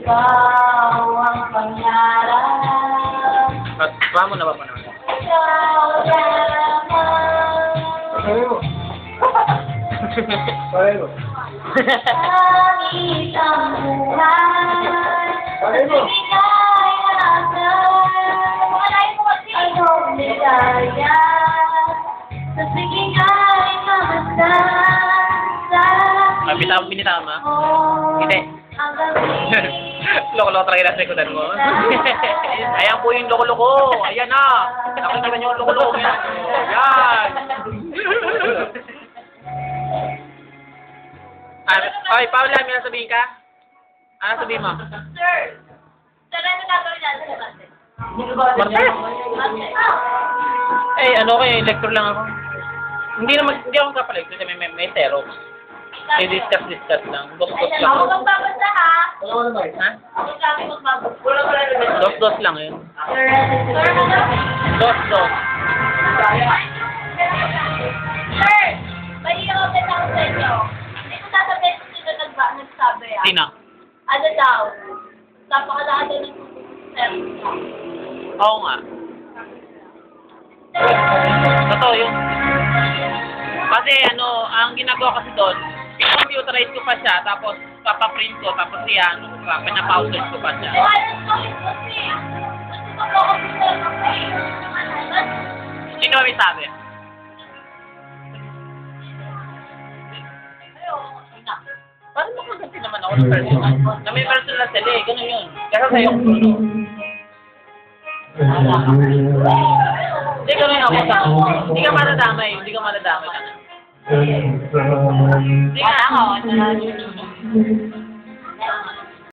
ikaw ang pangarap. Ba mo na ba naman? Ikaw lamang. Pareho. Langit ang buhay. Pareho. Ibigay natin. Anong ligaya? Sa bigay naman Binitama? Hindi. Loko-loko talaga nasa likodan mo. Ayan po yung loko-loko. Ayan na. Nakikita niyo yung loko-loko. Ayan. Okay, Paula, may nasabihin ka? Ano sabihin mo? Sir, sir, ano gagawin natin sa base? Martes? Eh, ano kayo, lecture lang ako. Hindi ako kapalecture kasi may Xerox. Eh, discuss lang. Dos-dos lang. Ako magbabasa ha. Ano naman? Ha? Ako kami magbabasa. Dos-dos lang yun. Sir, ano? Dos-dos. Sir, may i-open ako sa inyo. Hindi ko sasabihin kung sino nagsabi ah. Sino? Ano daw? Napakalaki ng sir. Oo nga. Totoo yun. Kasi ang ginagawa kasi doon, computerize ko pa siya, tapos papaprint ko, tapos pinapauses ko pa siya. Sino may sabi? Paano mo kaganti naman ako ng personal? Na may personal sila eh, ganun yun. Kaya sa'yo, hindi ganun ako sa hindi ka madadamay. Hindi ka madadamay. Hindi nga ako.